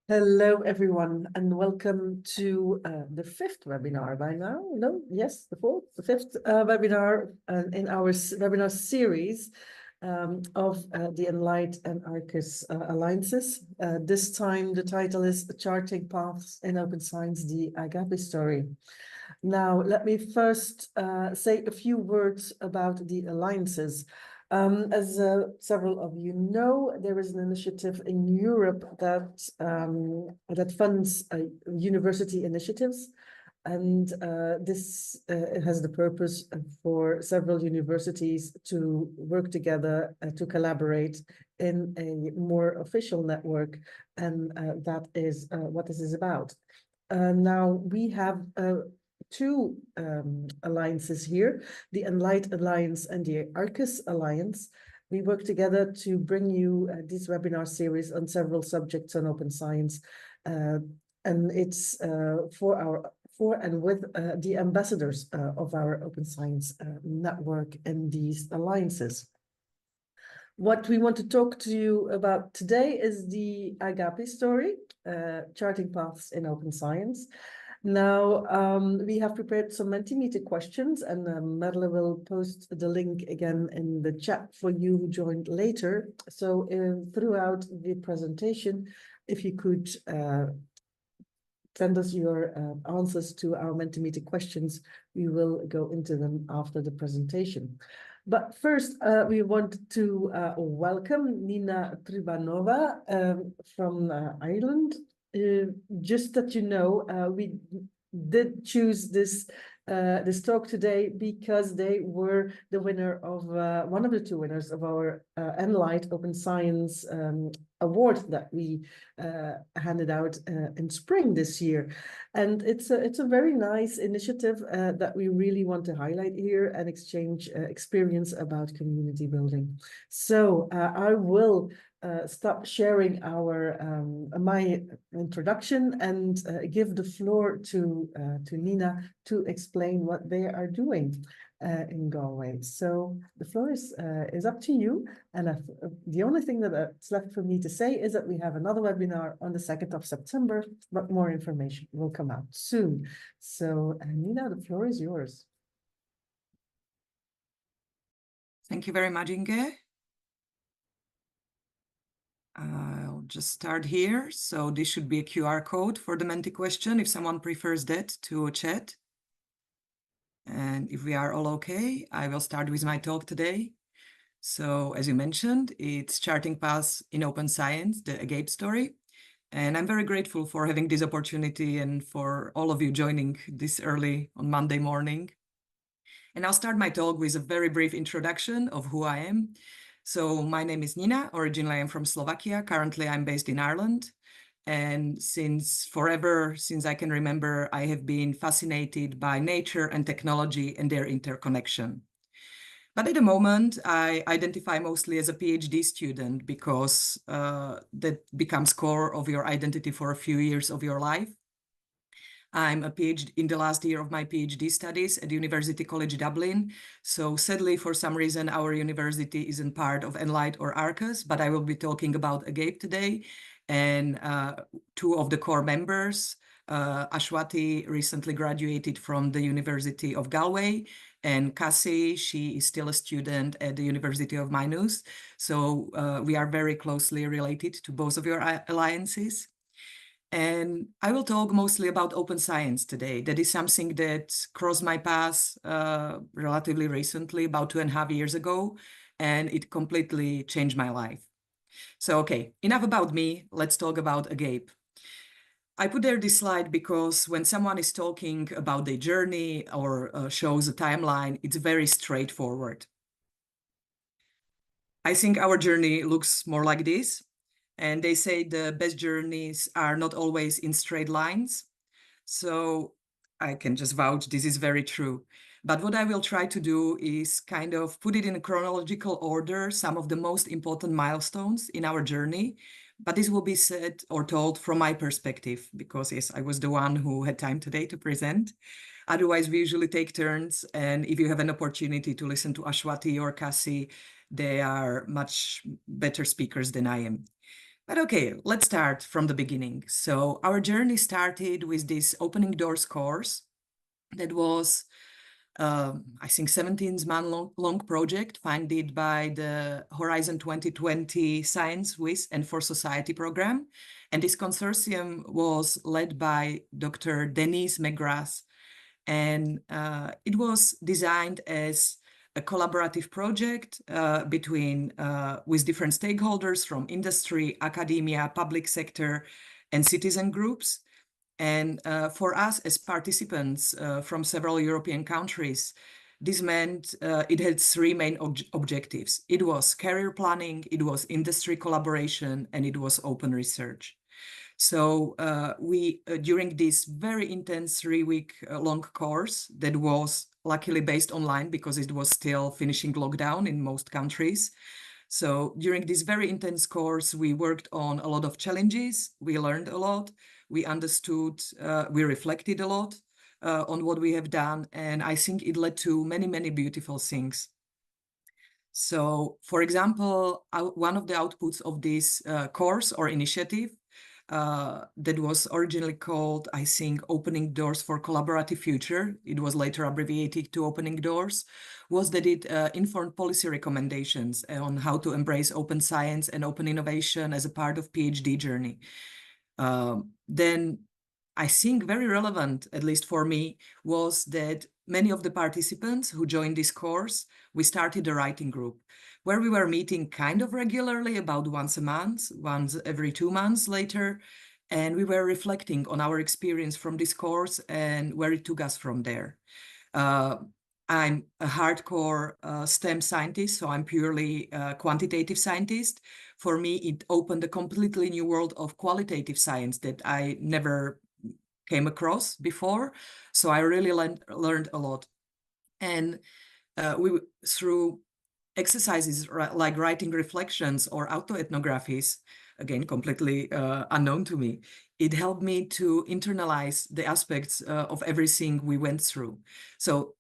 Hello, everyone, and welcome to the fifth webinar by now. No, yes, the fifth webinar in our webinar series of the ENLIGHT and Arqus alliances. This time, the title is Charting Paths in Open Science, the AGAPE story. Now, let me first say a few words about the alliances. As several of you know, there is an initiative in Europe that funds university initiatives, and this has the purpose for several universities to work together to collaborate in a more official network, and that is what this is about. Now we have two alliances here, the ENLIGHT Alliance and the Arqus Alliance. We work together to bring you this webinar series on several subjects on open science, and it's for and with the ambassadors of our open science network in these alliances. What we want to talk to you about today is the AGAPE story, Charting Paths in Open Science. Now, we have prepared some Mentimeter questions, and Madeleine will post the link again in the chat for you who joined later. So throughout the presentation, if you could send us your answers to our Mentimeter questions, we will go into them after the presentation. But first, we want to welcome Nina Trubanová from Ireland. Just that you know, we did choose this talk today because they were the winner of one of the two winners of our ENLIGHT Open Science award that we handed out in spring this year, and it's a very nice initiative that we really want to highlight here and exchange experience about community building. So I will stop sharing my introduction and give the floor to Nina to explain what they are doing in Galway. So the floor is up to you. And the only thing that's left for me to say is that we have another webinar on the 2nd of September, but more information will come out soon. So Nina, the floor is yours. Thank you very much, Inge. I'll just start here. So this should be a QR code for the Menti question, if someone prefers that to a chat. And if we are all okay, I will start with my talk today. So as you mentioned, it's Charting Paths in Open Science, the AGAPE story. And I'm very grateful for having this opportunity and for all of you joining this early on Monday morning. And I'll start my talk with a very brief introduction of who I am. So my name is Nina. Originally, I'm from Slovakia. Currently, I'm based in Ireland. And since I can remember, I have been fascinated by nature and technology and their interconnection. But at the moment, I identify mostly as a PhD student because that becomes core of your identity for a few years of your life. I'm a PhD in the last year of my PhD studies at University College Dublin. So sadly, for some reason, our university isn't part of ENLIGHT or Arqus, but I will be talking about AGAPE today. And two of the core members, Ashwati recently graduated from the University of Galway, and Cassie, she is still a student at the University of Maynooth. So we are very closely related to both of your alliances. And I will talk mostly about open science today. That is something that crossed my path relatively recently, about 2.5 years ago, and it completely changed my life. So, okay, enough about me. Let's talk about AGAPE. I put there this slide because when someone is talking about their journey or shows a timeline, it's very straightforward. I think our journey looks more like this. And they say the best journeys are not always in straight lines. So I can just vouch this is very true. But what I will try to do is kind of put it in a chronological order, some of the most important milestones in our journey. But this will be said or told from my perspective, because yes, I was the one who had time today to present. Otherwise, we usually take turns. And if you have an opportunity to listen to Ashwati or Cassie, they are much better speakers than I am. But okay, let's start from the beginning. So our journey started with this Opening Doors course that was, I think, 17-month long project funded by the Horizon 2020 Science with and for Society program. And this consortium was led by Dr. Denise McGrath. And it was designed as a collaborative project with different stakeholders from industry, academia, public sector, and citizen groups. And for us as participants from several European countries, this meant it had three main objectives. It was career planning, it was industry collaboration, and it was open research. So we, during this very intense 3-week long course that was luckily based online because it was still finishing lockdown in most countries. So during this very intense course, we worked on a lot of challenges. We learned a lot. We understood, we reflected a lot on what we have done. And I think it led to many, many beautiful things. So, for example, one of the outputs of this course or initiative that was originally called, I think, Opening Doors for Collaborative Future, it was later abbreviated to Opening Doors, was that it informed policy recommendations on how to embrace open science and open innovation as a part of PhD journey. Then I think very relevant, at least for me, was that many of the participants who joined this course, we started a writing group where we were meeting kind of regularly, about once a month, once every 2 months later. And we were reflecting on our experience from this course and where it took us from there. I'm a hardcore STEM scientist, so I'm purely a quantitative scientist. For me, it opened a completely new world of qualitative science that I never came across before. So I really learned a lot. And through exercises like writing reflections or autoethnographies, again, completely unknown to me, it helped me to internalize the aspects of everything we went through. So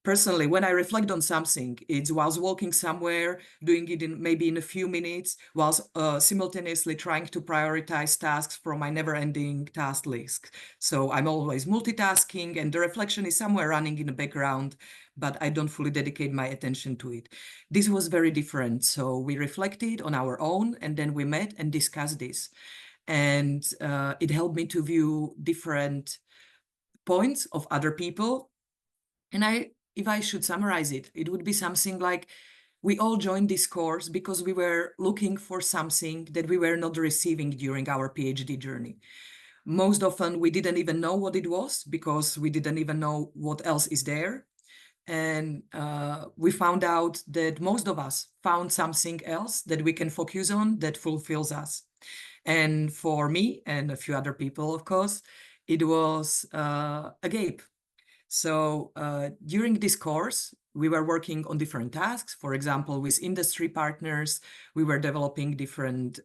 personally, when I reflect on something, it's whilst walking somewhere, doing it maybe in a few minutes, whilst simultaneously trying to prioritize tasks from my never-ending task list. So I'm always multitasking, and the reflection is somewhere running in the background, but I don't fully dedicate my attention to it. This was very different. So we reflected on our own, and then we met and discussed this. And it helped me to view different points of other people. And if I should summarize it, it would be something like, we all joined this course because we were looking for something that we were not receiving during our PhD journey. Most often, we didn't even know what it was because we didn't even know what else is there. And we found out that most of us found something else that we can focus on that fulfills us. And for me and a few other people, of course, it was AGAPE. So during this course, we were working on different tasks. For example, with industry partners, we were developing different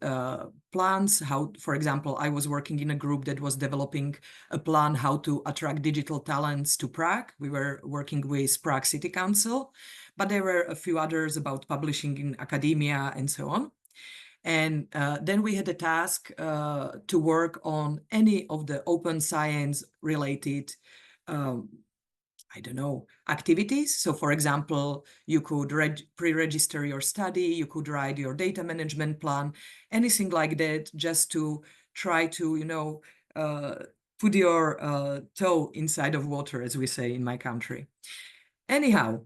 plans. How, for example, I was working in a group that was developing a plan how to attract digital talents to Prague. We were working with Prague City Council, but there were a few others about publishing in academia and so on. And then we had a task to work on any of the open science related I don't know, activities. So for example, you could pre-register your study, you could write your data management plan, anything like that, just to try to, you know, put your toe inside of water, as we say in my country. Anyhow,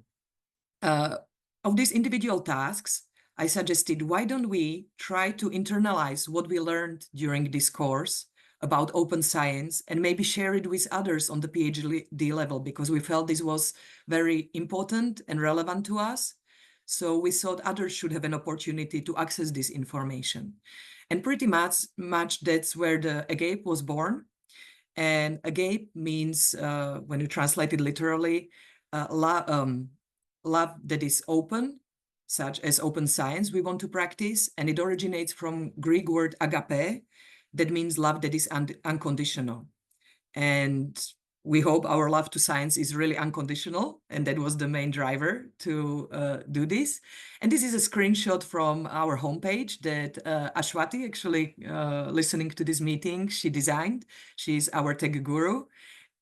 of these individual tasks, I suggested, why don't we try to internalize what we learned during this course about open science and maybe share it with others on the PhD level, because we felt this was very important and relevant to us. So we thought others should have an opportunity to access this information. And pretty much that's where the AGAPE was born. And AGAPE means, when you translate it literally, love that is open, such as open science we want to practice. And it originates from Greek word agape, that means love that is unconditional. And we hope our love to science is really unconditional, and that was the main driver to do this. And this is a screenshot from our homepage that Ashwati, actually listening to this meeting, she designed. She's our tech guru.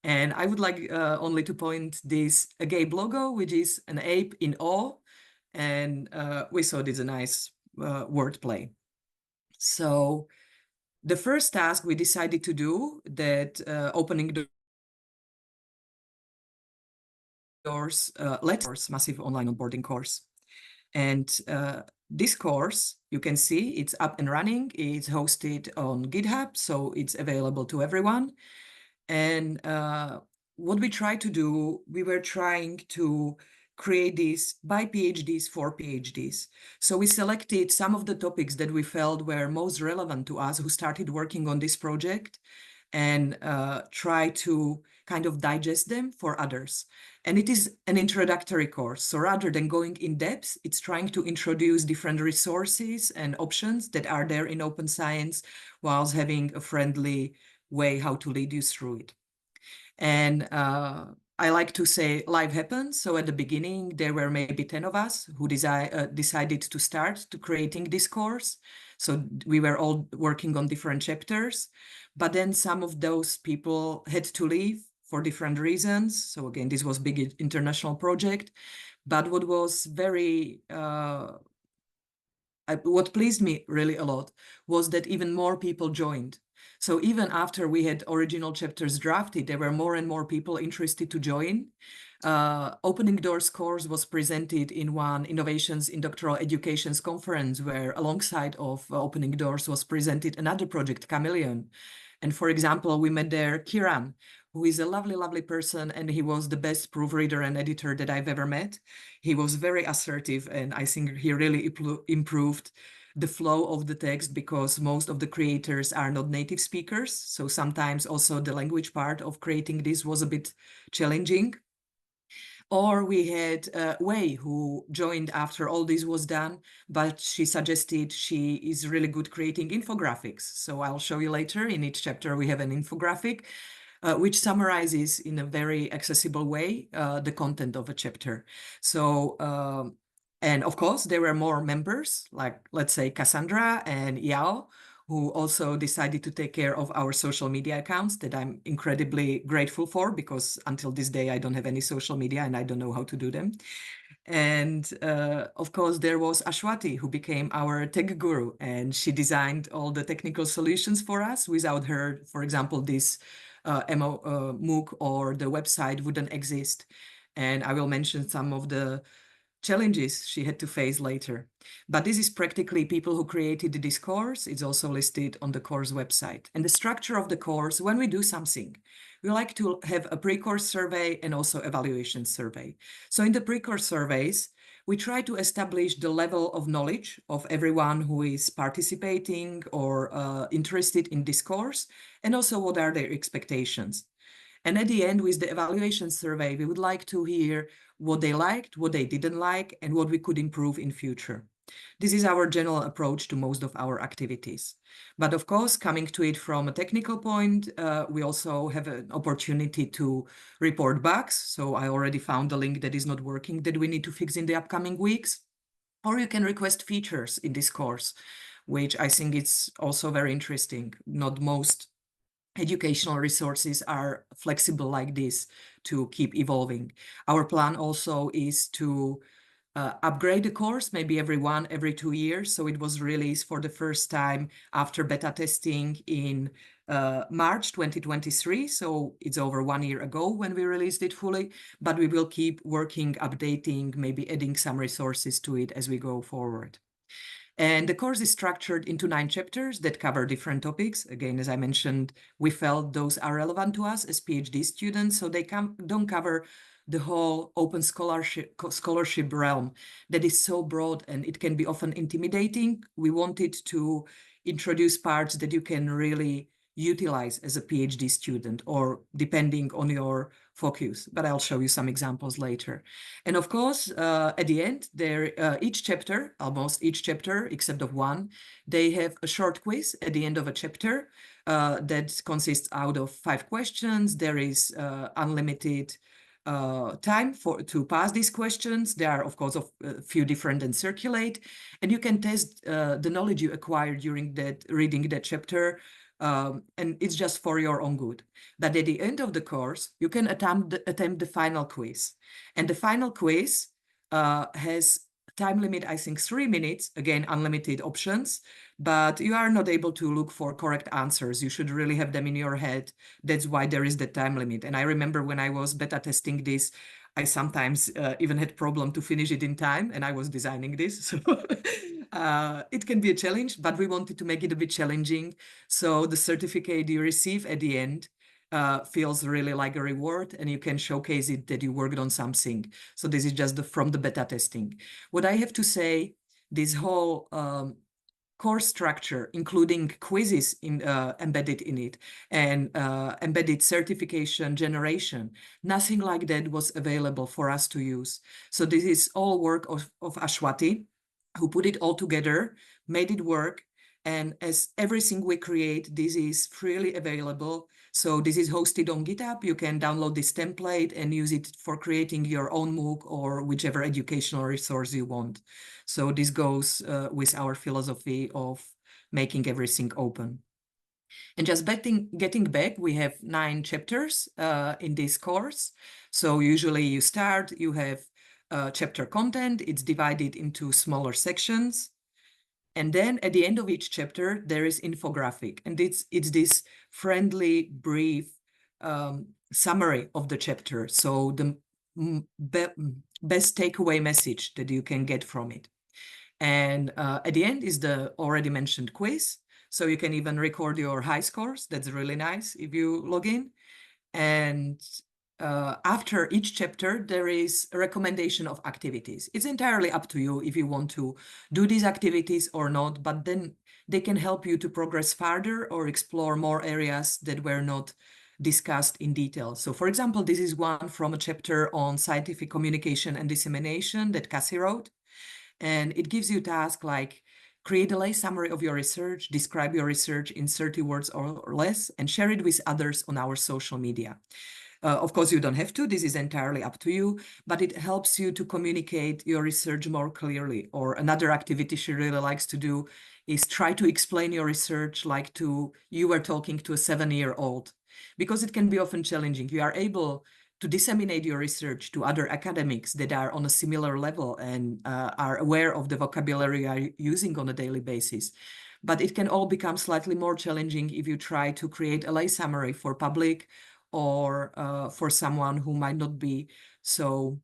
And I would like only to point this AGAPE logo, which is an ape in awe. And we thought it's a nice wordplay. So the first task we decided to do, that opening the doors, course, massive online onboarding course. And this course, you can see it's up and running. It's hosted on GitHub, so it's available to everyone. And what we tried to do, we were trying to create this by PhDs for PhDs. So we selected some of the topics that we felt were most relevant to us who started working on this project, and try to kind of digest them for others. And it is an introductory course. So rather than going in depth, it's trying to introduce different resources and options that are there in open science, whilst having a friendly way how to lead you through it. And I like to say life happens. So at the beginning, there were maybe 10 of us who decided to start to creating this course. So we were all working on different chapters, but then some of those people had to leave for different reasons. So again, this was a big international project. But what was very, what pleased me really a lot was that even more people joined. So even after we had original chapters drafted, there were more and more people interested to join. Opening Doors course was presented in one Innovations in Doctoral Education's conference, where alongside of Opening Doors was presented another project, Chameleon. And for example, we met there Kiran, who is a lovely, lovely person, and he was the best proofreader and editor that I've ever met. He was very assertive, and I think he really improved the flow of the text, because most of the creators are not native speakers. So sometimes also the language part of creating this was a bit challenging. Or we had Wei, who joined after all this was done, but she suggested she is really good creating infographics. So I'll show you later. In each chapter, we have an infographic, which summarizes in a very accessible way the content of a chapter. So, and of course, there were more members, like, let's say, Cassandra and Yao, who also decided to take care of our social media accounts that I'm incredibly grateful for, because until this day, I don't have any social media and I don't know how to do them. And of course, there was Ashwati, who became our tech guru, and she designed all the technical solutions for us. Without her, for example, this MOOC or the website wouldn't exist. And I will mention some of the challenges she had to face later. But this is practically people who created this course. It's also listed on the course website. And the structure of the course, when we do something, we like to have a pre-course survey and also evaluation survey. So in the pre-course surveys, we try to establish the level of knowledge of everyone who is participating or interested in this course, and also what are their expectations. And at the end, with the evaluation survey, we would like to hear what they liked, what they didn't like, and what we could improve in future. This is our general approach to most of our activities. But of course, coming to it from a technical point, we also have an opportunity to report bugs. So I already found a link that is not working that we need to fix in the upcoming weeks. Or you can request features in this course, which I think it's also very interesting. Not most educational resources are flexible like this to keep evolving. Our plan also is to upgrade the course, maybe every 2 years. So it was released for the first time after beta testing in March 2023. So it's over 1 year ago when we released it fully, but we will keep working, updating, maybe adding some resources to it as we go forward. And the course is structured into 9 chapters that cover different topics. Again, as I mentioned, we felt those are relevant to us as PhD students, so they don't cover the whole open scholarship realm that is so broad and it can be often intimidating. We wanted to introduce parts that you can really utilize as a PhD student, or depending on your focus, but I'll show you some examples later. And of course, at the end, each chapter, almost each chapter, except of one, they have a short quiz at the end of a chapter that consists out of 5 questions. There is unlimited time to pass these questions. There are, of course, a few different and circulate, and you can test the knowledge you acquired during that reading that chapter, and it's just for your own good. But at the end of the course, you can attempt the final quiz, and the final quiz has time limit, I think 3 minutes, again, unlimited options, but you are not able to look for correct answers. You should really have them in your head. That's why there is the time limit. And I remember when I was beta testing this, I sometimes even had problem to finish it in time, and I was designing this. So it can be a challenge, but we wanted to make it a bit challenging. So the certificate you receive at the end feels really like a reward, and you can showcase it that you worked on something. So this is just from the beta testing. What I have to say, this whole course structure, including quizzes embedded in it, and embedded certification generation, nothing like that was available for us to use. So this is all work of Ashwati, who put it all together, made it work. And as everything we create, this is freely available. So this is hosted on GitHub. You can download this template and use it for creating your own MOOC or whichever educational resource you want. So this goes with our philosophy of making everything open. And just getting back, we have 9 chapters in this course. So usually you start, you have chapter content. It's divided into smaller sections. And then at the end of each chapter, there is infographic. And it's this friendly, brief summary of the chapter. So the best takeaway message that you can get from it. And at the end is the already mentioned quiz. So you can even record your high scores. That's really nice if you log in. And after each chapter, there is a recommendation of activities. It's entirely up to you if you want to do these activities or not, but then they can help you to progress further or explore more areas that were not discussed in detail. So for example, this is one from a chapter on scientific communication and dissemination that Cassie wrote. And it gives you tasks like create a lay summary of your research, describe your research in 30 words or less, and share it with others on our social media. Of course, you don't have to. This is entirely up to you, but it helps you to communicate your research more clearly. Or another activity she really likes to do is try to explain your research like you were talking to a 7-year-old, because it can be often challenging. You are able to disseminate your research to other academics that are on a similar level and are aware of the vocabulary you are using on a daily basis. But it can all become slightly more challenging if you try to create a lay summary for public or for someone who might not be so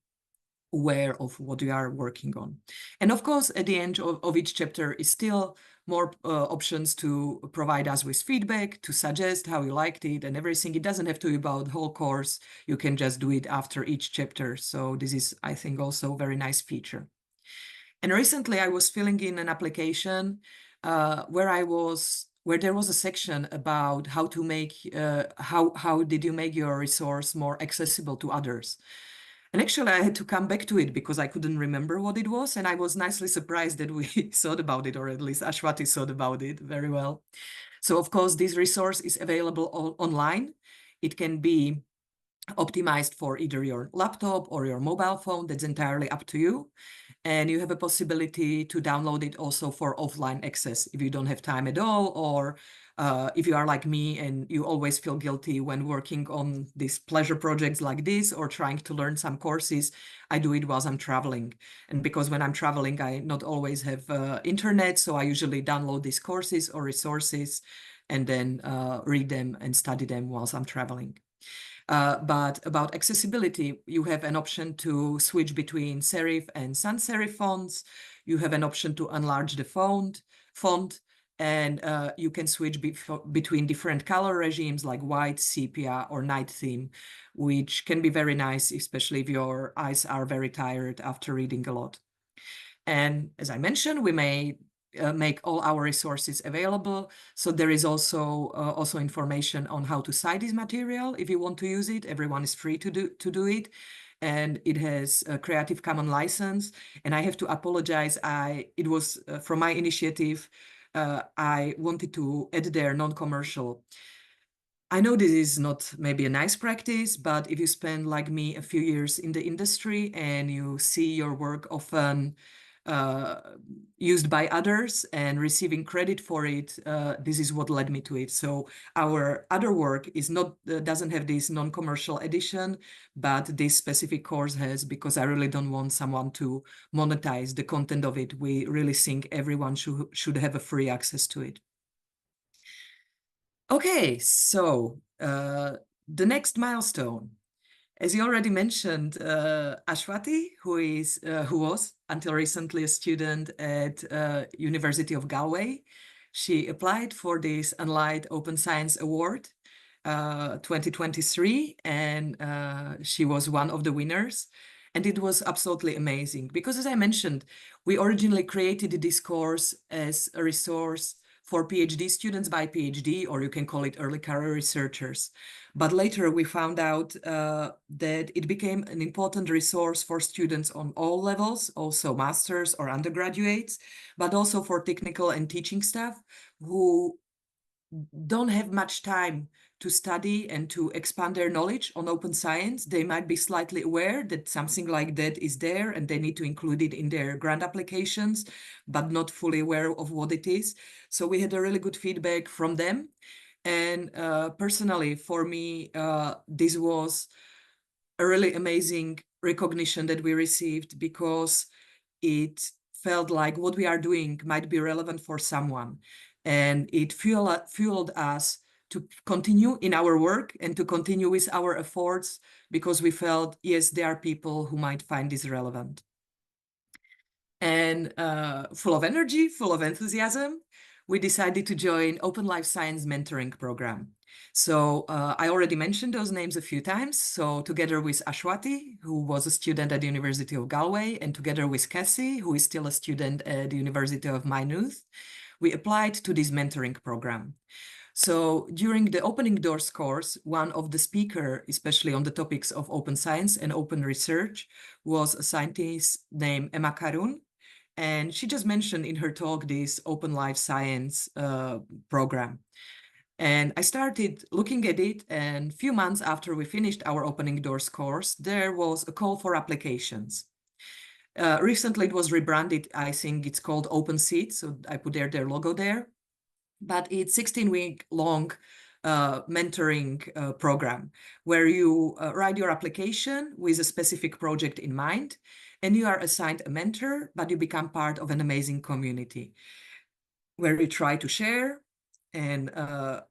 aware of what you are working on. And of course, at the end of each chapter is still more options to provide us with feedback, to suggest how you liked it and everything. It doesn't have to be about the whole course. You can just do it after each chapter. So this is, I think, also a very nice feature. And recently I was filling in an application where there was a section about how to make, how did you make your resource more accessible to others? And actually I had to come back to it because I couldn't remember what it was. And I was nicely surprised that we thought about it, or at least Ashwati thought about it very well. So of course, this resource is available online. It can be optimized for either your laptop or your mobile phone. That's entirely up to you. And you have a possibility to download it also for offline access if you don't have time at all, or if you are like me and you always feel guilty when working on these pleasure projects like this or trying to learn some courses. I do it while I'm traveling. And because when I'm traveling, I not always have internet, so I usually download these courses or resources and then read them and study them while I'm traveling. But about accessibility, you have an option to switch between serif and sans serif fonts. You have an option to enlarge the font, and you can switch between different color regimes like white, sepia, or night theme, which can be very nice, especially if your eyes are very tired after reading a lot. And as I mentioned, we made make all our resources available. So there is also information on how to cite this material if you want to use it. Everyone is free to do it. And it has a Creative Commons license. And I have to apologize. It was from my initiative. I wanted to add there non-commercial. I know this is not maybe a nice practice, but if you spend like me a few years in the industry and you see your work often used by others and receiving credit for it, this is what led me to it. So our other work is not doesn't have this non-commercial edition, but this specific course has, because I really don't want someone to monetize the content of it. We really think everyone should have a free access to it. Okay, so the next milestone, as you already mentioned, Ashwati, who was until recently a student at University of Galway, she applied for this ENLIGHT Open Science Award 2023, and she was one of the winners. And it was absolutely amazing because, as I mentioned, we originally created this course as a resource for PhD students by PhD, or you can call it early career researchers. But later we found out that it became an important resource for students on all levels, also masters or undergraduates, but also for technical and teaching staff who don't have much time to study and to expand their knowledge on open science. They might be slightly aware that something like that is there and they need to include it in their grant applications, but not fully aware of what it is. So we had a really good feedback from them. And personally, for me, this was a really amazing recognition that we received, because it felt like what we are doing might be relevant for someone. And it fueled us to continue in our work and to continue with our efforts, because we felt, yes, there are people who might find this relevant. And full of energy, full of enthusiasm, we decided to join Open Life Science Mentoring Program. So I already mentioned those names a few times. So together with Ashwati, who was a student at the University of Galway, and together with Cassie, who is still a student at the University of Maynooth, we applied to this mentoring program. So during the Opening Doors course, one of the speakers, especially on the topics of open science and open research, was a scientist named Emma Karun. And she just mentioned in her talk this Open Life Science program. And I started looking at it, and a few months after we finished our Opening Doors course, there was a call for applications. Recently, it was rebranded. I think it's called Open Seat, so I put their logo there. But it's 16-week long mentoring program where you write your application with a specific project in mind, and you are assigned a mentor, but you become part of an amazing community where you try to share, and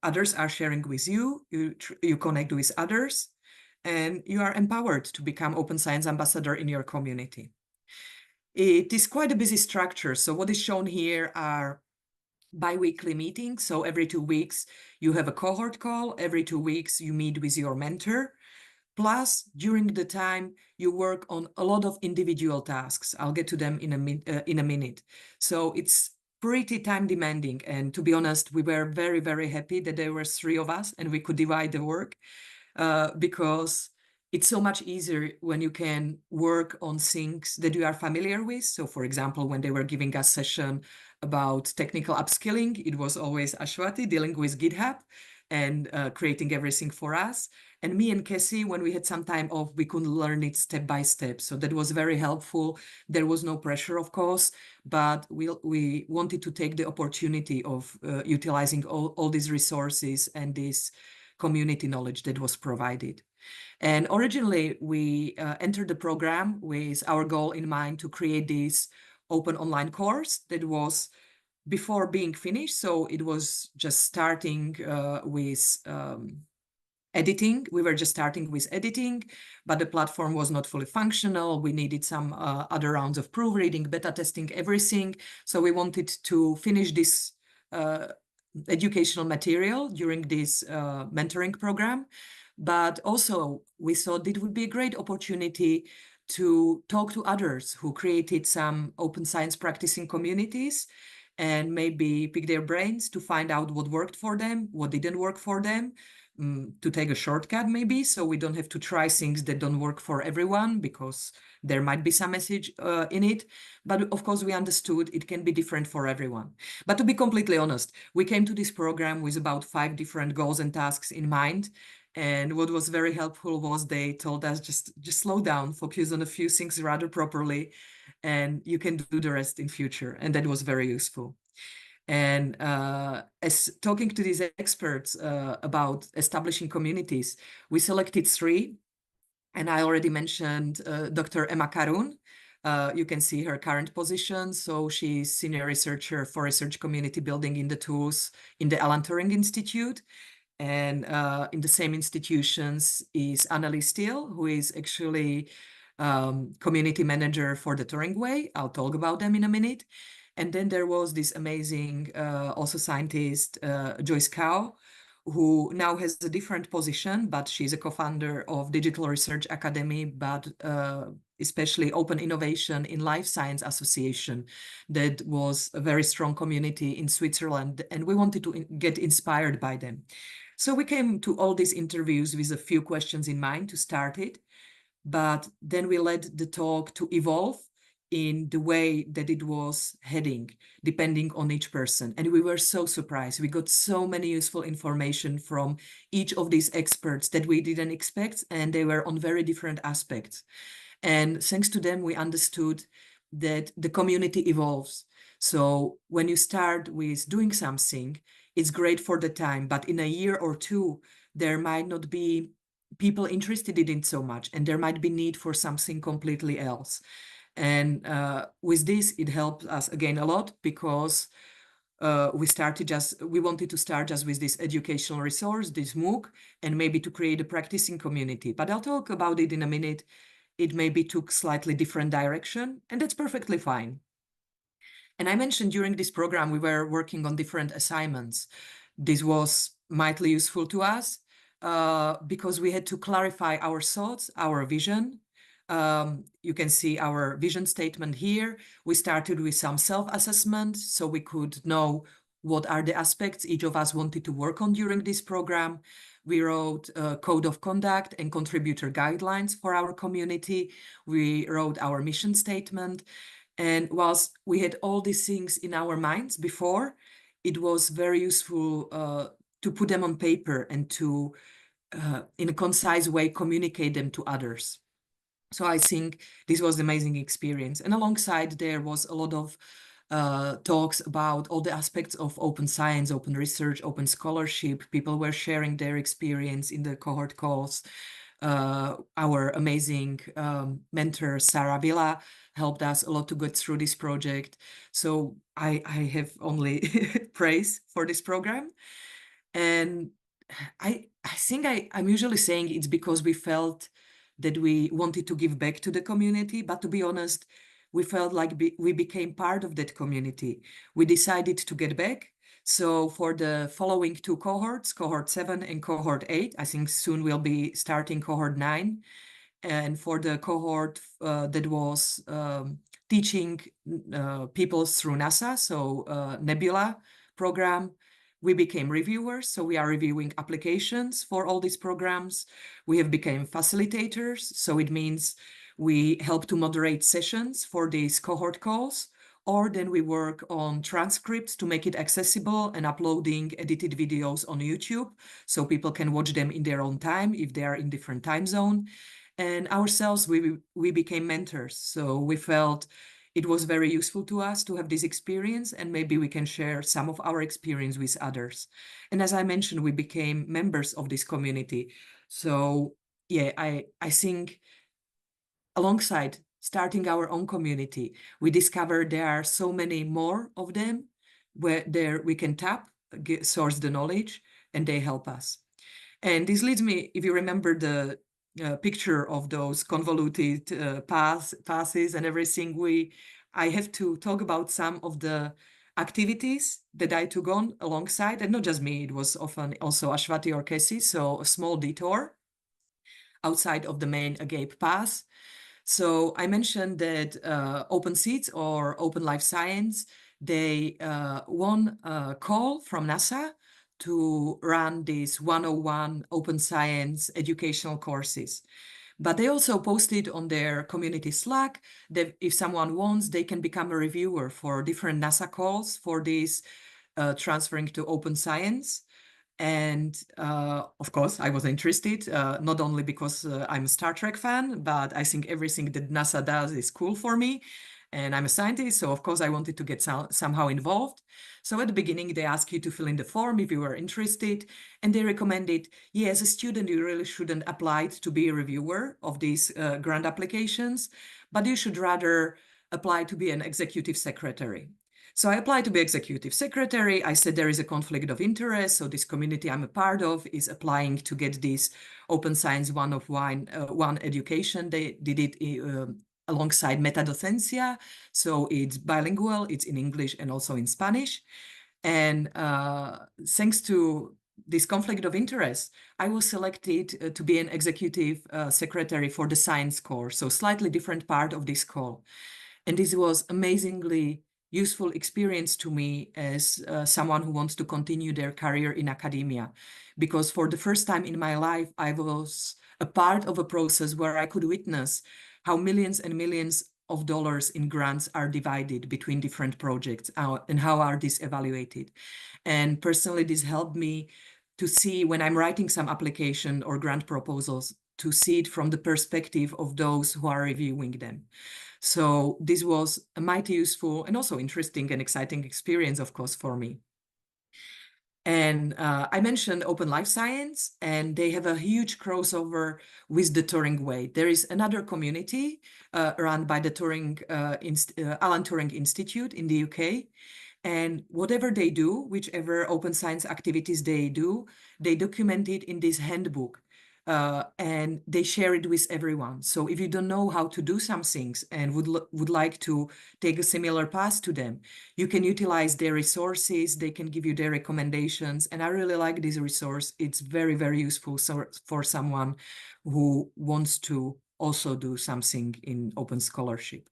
others are sharing with you. You connect with others, and you are empowered to become open science ambassador in your community. It is quite a busy structure. So what is shown here are bi-weekly meetings. So every 2 weeks, you have a cohort call. Every 2 weeks, you meet with your mentor. Plus, during the time, you work on a lot of individual tasks. I'll get to them in a minute. So it's pretty time demanding. And to be honest, we were very, very happy that there were 3 of us and we could divide the work because it's so much easier when you can work on things that you are familiar with. So for example, when they were giving us session about technical upskilling, it was always Ashwati dealing with GitHub and creating everything for us. And me and Cassie, when we had some time off, we could learn it step by step. So that was very helpful. There was no pressure, of course, but we wanted to take the opportunity of utilizing all these resources and this community knowledge that was provided. And originally, we entered the program with our goal in mind to create this open online course that was before being finished. So it was just starting with editing. We were just starting with editing, but the platform was not fully functional. We needed some other rounds of proofreading, beta testing, everything. So we wanted to finish this educational material during this mentoring program. But also we thought it would be a great opportunity to talk to others who created some open science practicing communities and maybe pick their brains to find out what worked for them, what didn't work for them, to take a shortcut maybe, so we don't have to try things that don't work for everyone, because there might be some message in it. But of course, we understood it can be different for everyone. But to be completely honest, we came to this program with about 5 different goals and tasks in mind. And what was very helpful was they told us just slow down, focus on a few things rather properly, and you can do the rest in future. And that was very useful. And as talking to these experts about establishing communities, we selected 3. And I already mentioned Dr. Emma Karun. You can see her current position. So she's senior researcher for research community building in the tools in the Alan Turing Institute. And in the same institutions is Annalise Steele, who is actually community manager for the Turing Way. I'll talk about them in a minute. And then there was this amazing also scientist, Joyce Cow, who now has a different position, but she's a co-founder of Digital Research Academy, but especially Open Innovation in Life Science Association. That was a very strong community in Switzerland, and we wanted to get inspired by them. So we came to all these interviews with a few questions in mind to start it, but then we let the talk to evolve in the way that it was heading, depending on each person. And we were so surprised. We got so many useful information from each of these experts that we didn't expect, and they were on very different aspects. And thanks to them, we understood that the community evolves. So when you start with doing something, it's great for the time, but in a year or 2, there might not be people interested in it so much, and there might be need for something completely else. And with this, it helped us again a lot, because we wanted to start just with this educational resource, this MOOC, and maybe to create a practicing community. But I'll talk about it in a minute. It maybe took slightly different direction, and that's perfectly fine. And I mentioned during this program, we were working on different assignments. This was mightily useful to us because we had to clarify our thoughts, our vision. You can see our vision statement here. We started with some self-assessment, so we could know what are the aspects each of us wanted to work on during this program. We wrote a code of conduct and contributor guidelines for our community. We wrote our mission statement. And whilst we had all these things in our minds before, it was very useful to put them on paper and to, in a concise way, communicate them to others. So I think this was an amazing experience. And alongside there was a lot of talks about all the aspects of open science, open research, open scholarship. People were sharing their experience in the cohort calls. Our amazing mentor, Sarah Villa, helped us a lot to get through this project. So I have only praise for this program. And I think I'm usually saying it's because we felt that we wanted to give back to the community, but to be honest, we felt like we became part of that community. We decided to get back. So for the following 2 cohorts, cohort 7 and cohort 8, I think soon we'll be starting cohort 9. And for the cohort that was teaching people through NASA, so Nebula program, we became reviewers. So we are reviewing applications for all these programs. We have become facilitators. So it means we help to moderate sessions for these cohort calls, or then we work on transcripts to make it accessible and uploading edited videos on YouTube so people can watch them in their own time if they are in different time zone. And ourselves, we became mentors. So we felt it was very useful to us to have this experience, and maybe we can share some of our experience with others. And as I mentioned, we became members of this community. So yeah, I think alongside starting our own community, we discovered there are so many more of them where there we can tap, source the knowledge, and they help us. And this leads me, if you remember the picture of those convoluted passes and everything, I have to talk about some of the activities that I took on alongside, and not just me, it was often also Ashwati or Casey, so a small detour outside of the main AGAPE path. So I mentioned that open seats or open life science they won a call from NASA to run these 101 open science educational courses. But they also posted on their community Slack that if someone wants, they can become a reviewer for different NASA calls for this transferring to open science. And of course, I was interested, not only because I'm a Star Trek fan, but I think everything that NASA does is cool for me. And I'm a scientist, so of course I wanted to get somehow involved. So at the beginning, they ask you to fill in the form if you were interested. And they recommended, yeah, as a student, you really shouldn't apply to be a reviewer of these grant applications, but you should rather apply to be an executive secretary. So I applied to be executive secretary. I said there is a conflict of interest. So this community I'm a part of is applying to get this Open Science one education. They did it alongside metadocencia. So it's bilingual, it's in English and also in Spanish. And thanks to this conflict of interest, I was selected to be an executive secretary for the science core. So slightly different part of this call. And this was amazingly useful experience to me as someone who wants to continue their career in academia, because for the first time in my life, I was a part of a process where I could witness how millions and millions of dollars in grants are divided between different projects and how are these evaluated. And personally, this helped me to see when I'm writing some application or grant proposals, to see it from the perspective of those who are reviewing them. So this was a mighty useful and also interesting and exciting experience, of course, for me. And I mentioned Open Life Science, and they have a huge crossover with the Turing Way. There is another community run by the Alan Turing Institute in the UK. And whatever they do, whichever open science activities they do, they document it in this handbook. And they share it with everyone. So if you don't know how to do some things and would like to take a similar path to them, you can utilize their resources. They can give you their recommendations. And I really like this resource. It's very, very useful for someone who wants to also do something in open scholarship.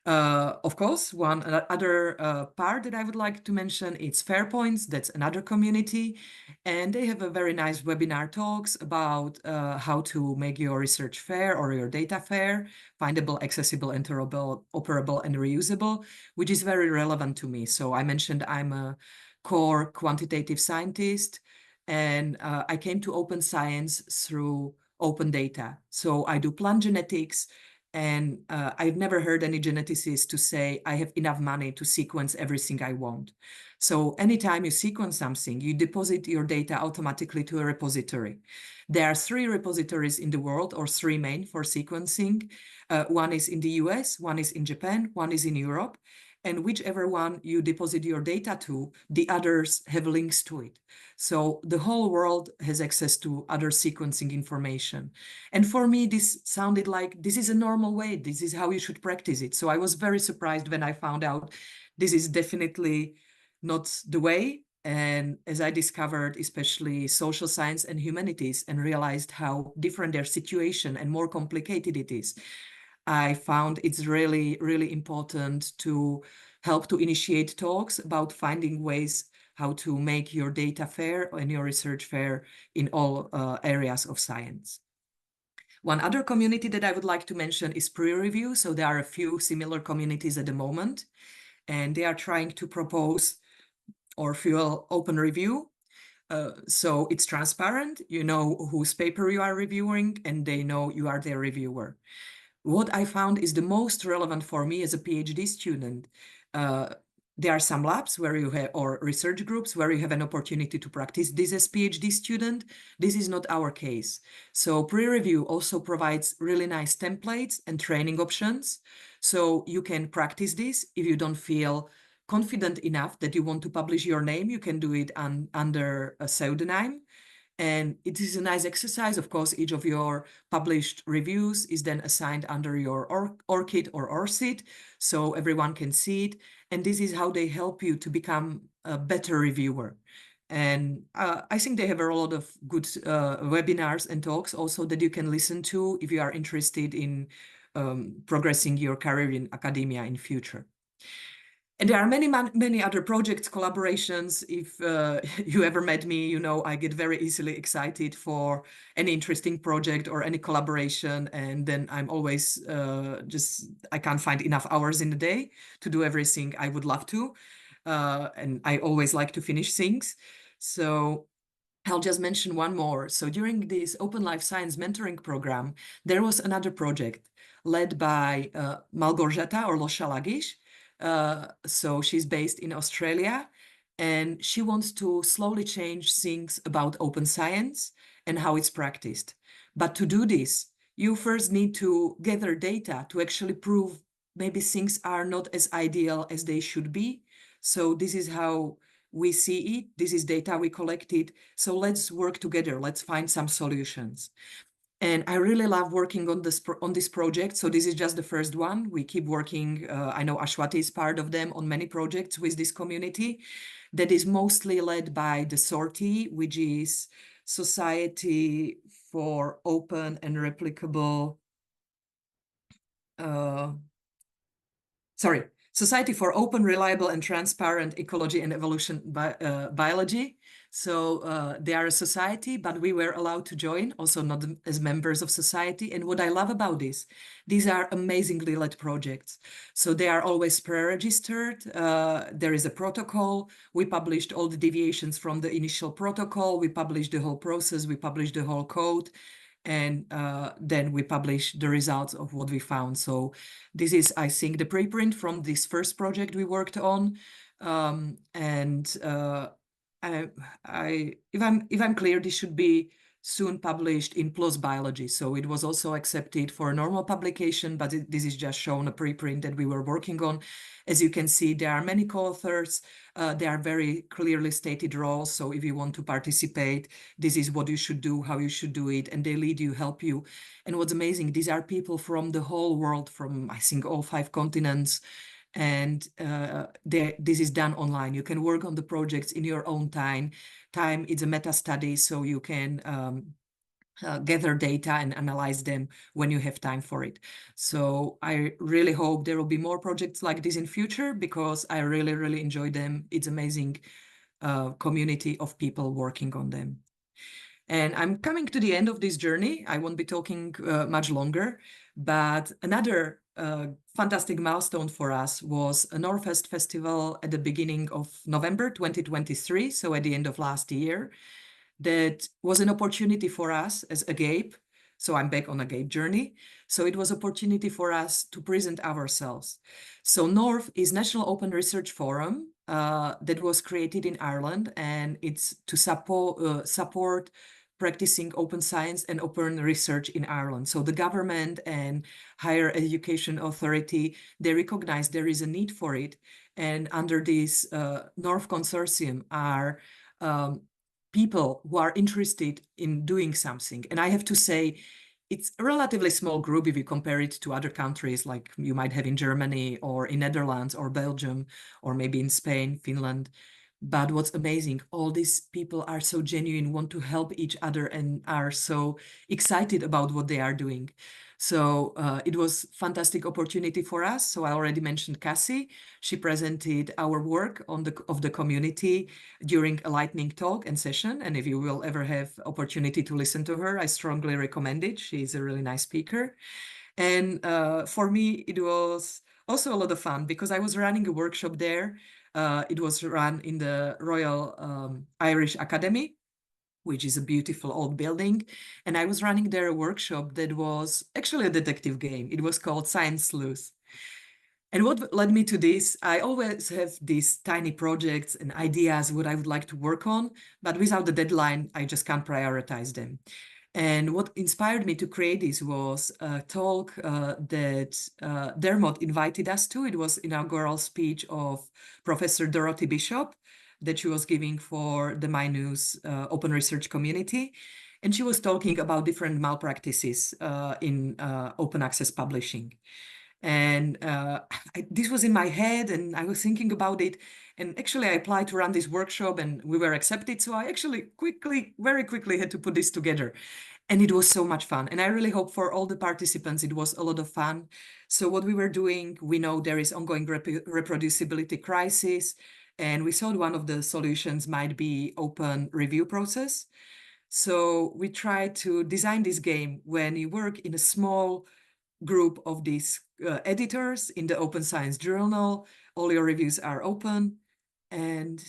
Of course, one other part that I would like to mention is Fairpoints. That's another community, and they have a very nice webinar talks about how to make your research fair or your data fair, findable, accessible, interoperable, and reusable, which is very relevant to me. So I mentioned I'm a core quantitative scientist, and I came to open science through open data. So I do plant genetics. And I've never heard any geneticist to say, I have enough money to sequence everything I want. So anytime you sequence something, you deposit your data automatically to a repository. There are 3 repositories in the world, or 3 main for sequencing. One is in the US, one is in Japan, one is in Europe. And whichever one you deposit your data to, the others have links to it. So the whole world has access to other sequencing information. And for me, this sounded like this is a normal way. This is how you should practice it. So I was very surprised when I found out this is definitely not the way. And as I discovered, especially social science and humanities, and realized how different their situation and more complicated it is, I found it's really, really important to help to initiate talks about finding ways how to make your data fair and your research fair in all areas of science. One other community that I would like to mention is peer review. So there are a few similar communities at the moment, and they are trying to propose or fuel open review. So it's transparent, you know whose paper you are reviewing, and they know you are their reviewer. What I found is the most relevant for me as a PhD student. There are some labs where you have, or research groups where you have an opportunity to practice this as PhD student. This is not our case. So pre-review also provides really nice templates and training options. So you can practice this. If you don't feel confident enough that you want to publish your name, you can do it under a pseudonym. And it is a nice exercise. Of course, each of your published reviews is then assigned under your ORCID or ORCID, so everyone can see it. And this is how they help you to become a better reviewer. And I think they have a lot of good webinars and talks also that you can listen to if you are interested in progressing your career in academia in future. And there are many other projects, collaborations. If you ever met me, you know I get very easily excited for any interesting project or any collaboration. And then I'm always I can't find enough hours in the day to do everything I would love to. And I always like to finish things. So I'll just mention one more. So during this Open Life Science Mentoring Program, there was another project led by Malgorzata Orloshalagish. So she's based in Australia, and she wants to slowly change things about open science and how it's practiced. But to do this, you first need to gather data to actually prove maybe things are not as ideal as they should be. So this is how we see it. This is data we collected. So let's work together. Let's find some solutions. And I really love working on this project. So this is just the first one. We keep working. I know Ashwati is part of them on many projects with this community that is mostly led by the SORTI, which is Society for Open and Replicable. Society for Open, Reliable, and Transparent Ecology and Evolution Biology. So they are a society, but we were allowed to join, also not as members of society. And what I love about this, these are amazingly led projects. So they are always pre-registered. There is a protocol. We published all the deviations from the initial protocol. We published the whole process. We published the whole code. And then we publish the results of what we found. So this is, I think, the preprint from this first project we worked on. If I'm clear, this should be soon published in PLOS Biology. So it was also accepted for a normal publication, but this is just shown a preprint that we were working on. As you can see, there are many co-authors. There are very clearly stated roles. So if you want to participate, this is what you should do, how you should do it, and they lead you, help you. And what's amazing, these are people from the whole world, from I think all 5 continents. And this is done online. You can work on the projects in your own time. It's a meta study, so you can gather data and analyze them when you have time for it. So I really hope there will be more projects like this in future, because I really, really enjoy them. It's amazing community of people working on them. And I'm coming to the end of this journey. I won't be talking much longer, but another fantastic milestone for us was a Northfest Festival at the beginning of November 2023, so at the end of last year. That was an opportunity for us as AGAPE. So I'm back on AGAPE journey. So it was opportunity for us to present ourselves. So NORF is National Open Research Forum that was created in Ireland, and it's to support practicing open science and open research in Ireland. So the government and higher education authority, they recognize there is a need for it. And under this NORF consortium are people who are interested in doing something. And I have to say, it's a relatively small group if you compare it to other countries like you might have in Germany or in Netherlands or Belgium or maybe in Spain, Finland. But what's amazing, all these people are so genuine, want to help each other, and are so excited about what they are doing. So it was a fantastic opportunity for us. So I already mentioned Cassie. She presented our work of the community during a lightning talk and session. And if you will ever have opportunity to listen to her, I strongly recommend it. She's a really nice speaker. And for me, it was also a lot of fun because I was running a workshop there. It was run in the Royal Irish Academy, which is a beautiful old building. And I was running there a workshop that was actually a detective game. It was called Science Sleuth. And what led me to this, I always have these tiny projects and ideas what I would like to work on, but without the deadline, I just can't prioritize them. And what inspired me to create this was a talk that Dermot invited us to. It was an inaugural speech of Professor Dorothy Bishop that she was giving for the MyNews open research community. And she was talking about different malpractices in open access publishing. And this was in my head, and I was thinking about it. And actually, I applied to run this workshop, and we were accepted. So I actually very quickly had to put this together. And it was so much fun. And I really hope for all the participants, it was a lot of fun. So what we were doing, we know there is ongoing reproducibility crisis. And we thought one of the solutions might be open review process. So we tried to design this game when you work in a small group of these editors in the Open Science Journal. All your reviews are open, and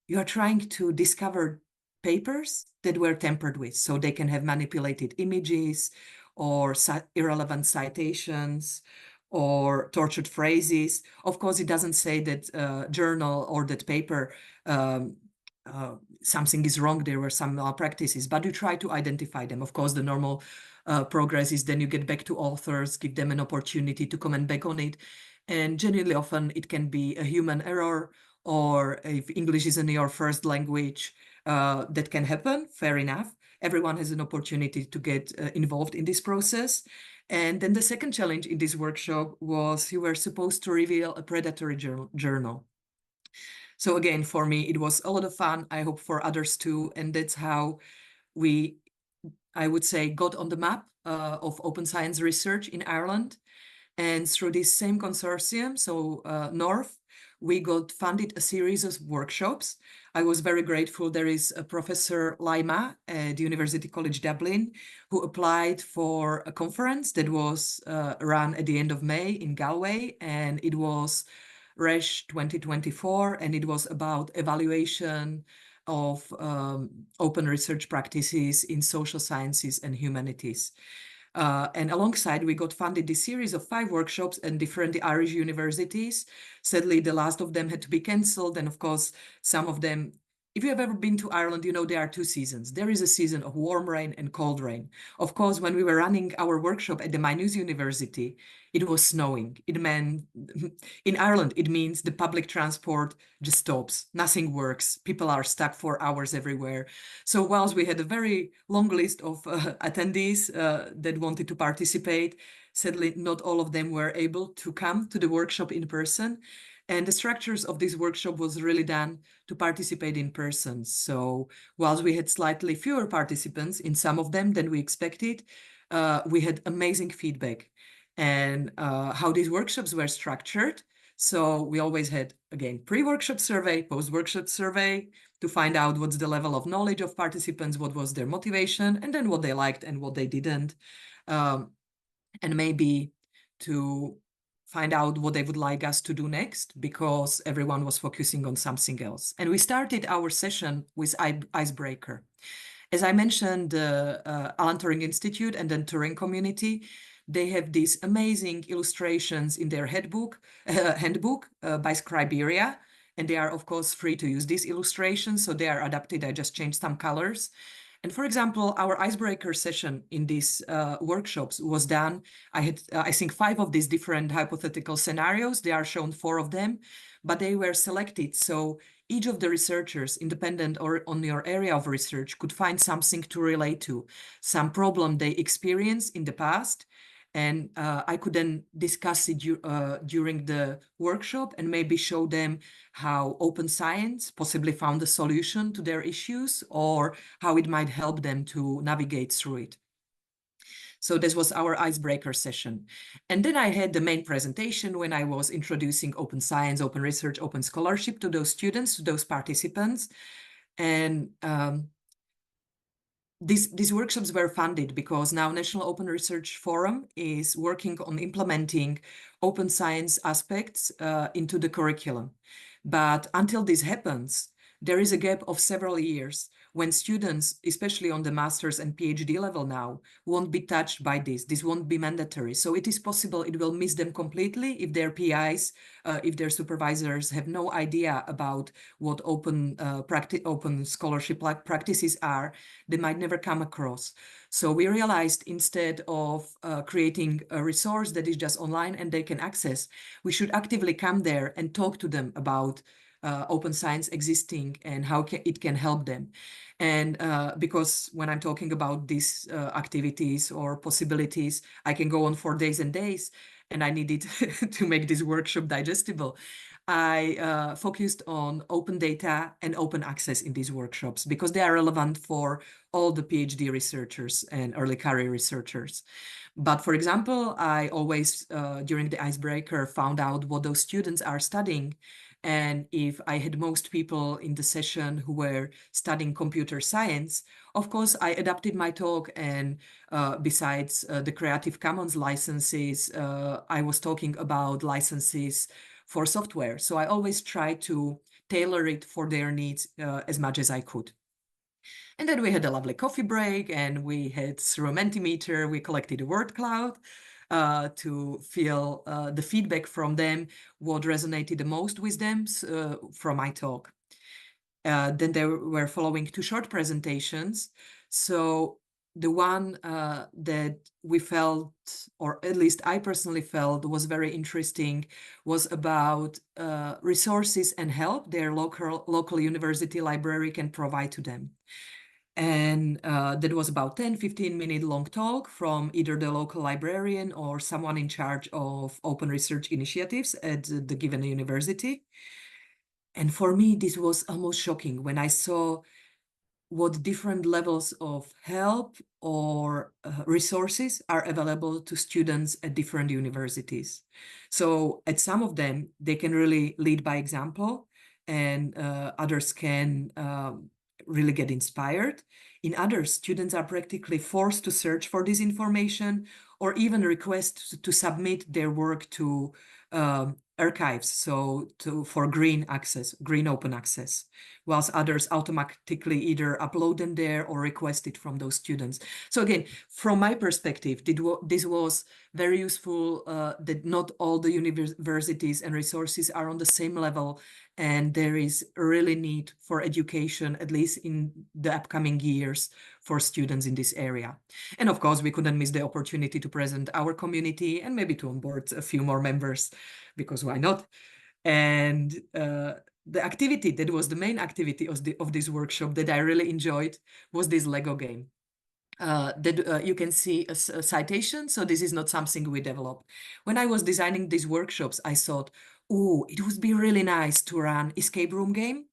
you are trying to discover papers that were tampered with, so they can have manipulated images or irrelevant citations or tortured phrases. Of course, it doesn't say that journal or that paper something is wrong, there were some malpractices, but you try to identify them. Of course, the normal progress is then you get back to authors, give them an opportunity to comment back on it. And generally often it can be a human error, or if English isn't your first language, that can happen, fair enough. Everyone has an opportunity to get involved in this process. And then the second challenge in this workshop was you were supposed to reveal a predatory journal. So again, for me, it was a lot of fun. I hope for others too. And that's how we, I would say, got on the map of open science research in Ireland. And through this same consortium, so North, we got funded a series of workshops. I was very grateful. There is a Professor Laima at the University College Dublin who applied for a conference that was run at the end of May in Galway, and it was RESH 2024, and it was about evaluation of open research practices in social sciences and humanities. And alongside, we got funded this series of 5 workshops in different Irish universities. Sadly, the last of them had to be cancelled. And of course, some of them, if you have ever been to Ireland, you know there are 2 seasons. There is a season of warm rain and cold rain. Of course, when we were running our workshop at the Maynooth University, it was snowing. It meant, in Ireland, it means the public transport just stops. Nothing works. People are stuck for hours everywhere. So whilst we had a very long list of attendees that wanted to participate, sadly, not all of them were able to come to the workshop in person. And the structures of this workshop was really done to participate in person. So whilst we had slightly fewer participants in some of them than we expected, we had amazing feedback. And how these workshops were structured. So we always had, again, pre-workshop survey, post-workshop survey, to find out what's the level of knowledge of participants, what was their motivation, and then what they liked and what they didn't. And maybe to find out what they would like us to do next, because everyone was focusing on something else. And we started our session with icebreaker. As I mentioned, the Alan Turing Institute and then Turing Community, they have these amazing illustrations in their handbook by Scriberia. And they are, of course, free to use these illustrations. So they are adapted. I just changed some colors. And for example, our icebreaker session in these workshops was done. I had, I think, 5 of these different hypothetical scenarios. There are shown 4 of them, but they were selected. So each of the researchers, independent or on your area of research, could find something to relate to, some problem they experienced in the past. And I could then discuss it during the workshop and maybe show them how open science possibly found a solution to their issues, or how it might help them to navigate through it. So this was our icebreaker session. And then I had the main presentation when I was introducing open science, open research, open scholarship to those students, to those participants. And these workshops were funded because now National Open Research Forum is working on implementing open science aspects into the curriculum. But until this happens, there is a gap of several years when students, especially on the master's and PhD level now, won't be touched by this. This won't be mandatory. So it is possible it will miss them completely if their PIs, if their supervisors have no idea about what open scholarship practices are, they might never come across. So we realized instead of creating a resource that is just online and they can access, we should actively come there and talk to them about open science existing and how it can help them. And because when I'm talking about these activities or possibilities, I can go on for days and days, and I needed to make this workshop digestible. I focused on open data and open access in these workshops because they are relevant for all the PhD researchers and early career researchers. But for example, I always, during the icebreaker, found out what those students are studying. And if I had most people in the session who were studying computer science, of course, I adapted my talk. And besides the Creative Commons licenses, I was talking about licenses for software. So I always try to tailor it for their needs as much as I could. And then we had a lovely coffee break, and we had through a Mentimeter, we collected a word cloud to feel the feedback from them, what resonated the most with them from my talk. Then there were following 2 short presentations. So the one that we felt, or at least I personally felt was very interesting, was about resources and help their local university library can provide to them. And that was about 10-15-minute long talk from either the local librarian or someone in charge of open research initiatives at the given university. And for me, this was almost shocking when I saw what different levels of help or resources are available to students at different universities. So at some of them, they can really lead by example, and others can really get inspired. In others, students are practically forced to search for this information or even request to submit their work to archives, so for green access, green open access, whilst others automatically either upload them there or request it from those students. So again, from my perspective, this was very useful, that not all the universities and resources are on the same level, and there is really need for education, at least in the upcoming years, for students in this area. And of course, we couldn't miss the opportunity to present our community and maybe to onboard a few more members, because why not? And the activity that was the main activity of this workshop that I really enjoyed was this Lego game. That you can see a citation. So this is not something we developed. When I was designing these workshops, I thought, oh, it would be really nice to run escape room game.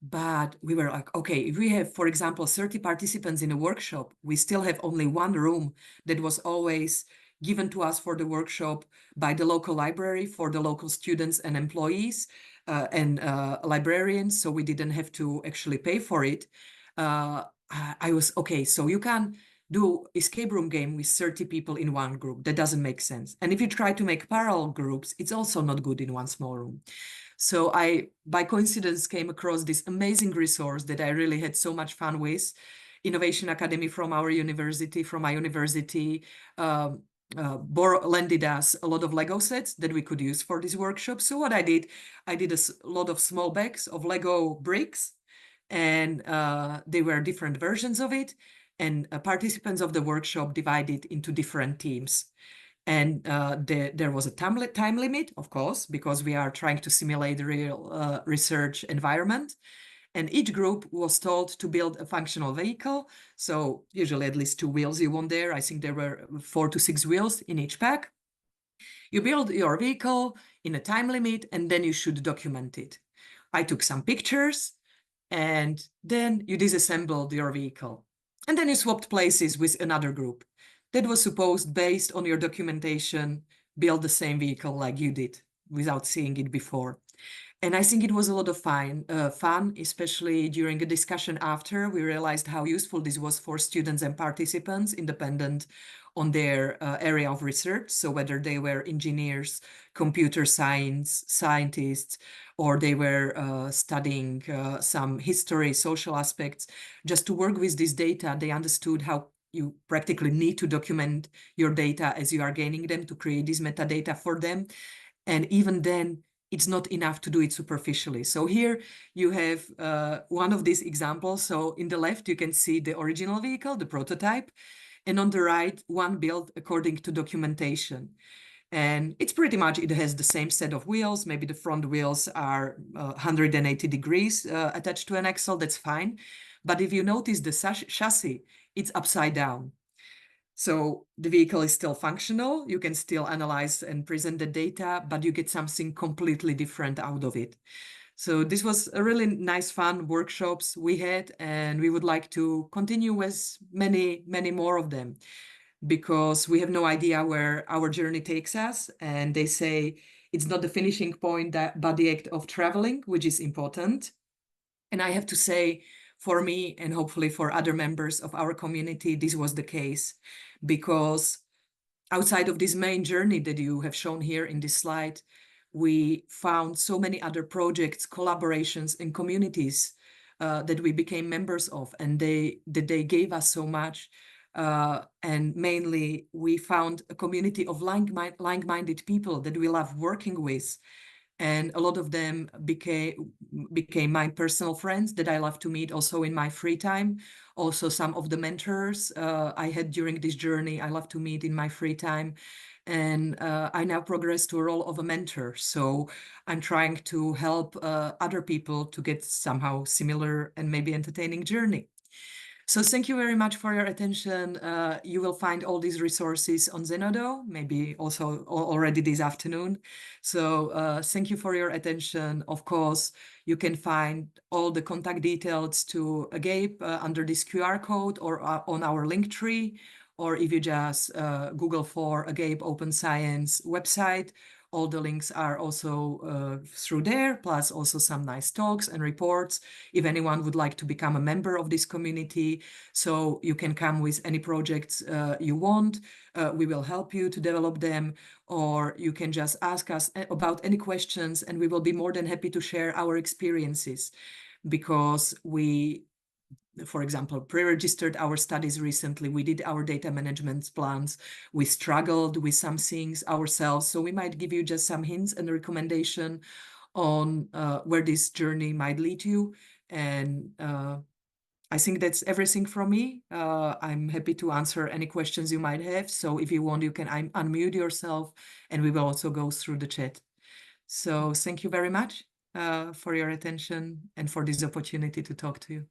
But we were like, okay, if we have, for example, 30 participants in a workshop, we still have only one room that was always given to us for the workshop by the local library for the local students and employees and librarians. So we didn't have to actually pay for it. I was, okay, so you can do escape room game with 30 people in one group. That doesn't make sense. And if you try to make parallel groups, it's also not good in one small room. So I, by coincidence, came across this amazing resource that I really had so much fun with. Innovation Academy from our university, from my university, lended us a lot of Lego sets that we could use for this workshop. So what I did a lot of small bags of Lego bricks, and they were different versions of it. And participants of the workshop divided into different teams. And there was a time limit, of course, because we are trying to simulate the real research environment. And each group was told to build a functional vehicle. So usually at least 2 wheels you want there. I think there were 4 to 6 wheels in each pack. You build your vehicle in a time limit, and then you should document it. I took some pictures, and then you disassembled your vehicle. And then you swapped places with another group that was supposed, based on your documentation, build the same vehicle like you did without seeing it before. And I think it was a lot of fun, especially during a discussion after. We realized how useful this was for students and participants, independent on their area of research. So whether they were engineers, computer science, scientists, or they were studying some history, social aspects, just to work with this data, they understood how you practically need to document your data as you are gaining them to create this metadata for them. And even then, it's not enough to do it superficially. So here you have one of these examples. So in the left, you can see the original vehicle, the prototype, and on the right, one built according to documentation. And it's pretty much, it has the same set of wheels. Maybe the front wheels are 180 degrees attached to an axle, that's fine. But if you notice the chassis, it's upside down. So the vehicle is still functional, you can still analyze and present the data, but you get something completely different out of it. So this was a really nice, fun workshops we had, and we would like to continue with many, many more of them, because we have no idea where our journey takes us. And they say it's not the finishing point, but the act of traveling, which is important. And I have to say, for me, and hopefully for other members of our community, this was the case, because outside of this main journey that you have shown here in this slide, we found so many other projects, collaborations, and communities that we became members of, and they gave us so much. And mainly, we found a community of like-minded people that we love working with. And a lot of them became my personal friends that I love to meet also in my free time. Also, some of the mentors I had during this journey, I love to meet in my free time. And I now progress to a role of a mentor. So I'm trying to help other people to get somehow similar and maybe entertaining journey. So thank you very much for your attention. You will find all these resources on Zenodo, maybe also already this afternoon. So thank you for your attention. Of course, you can find all the contact details to AGAPE under this QR code or on our link tree, or if you just Google for AGAPE Open Science website. All the links are also through there, plus also some nice talks and reports if anyone would like to become a member of this community. So you can come with any projects you want. We will help you to develop them, or you can just ask us about any questions, and we will be more than happy to share our experiences, because we, for example, pre-registered our studies recently. We did our data management plans. We struggled with some things ourselves. So we might give you just some hints and recommendation on where this journey might lead you. And I think that's everything from me. I'm happy to answer any questions you might have. So if you want, you can unmute yourself, and we will also go through the chat. So thank you very much for your attention and for this opportunity to talk to you.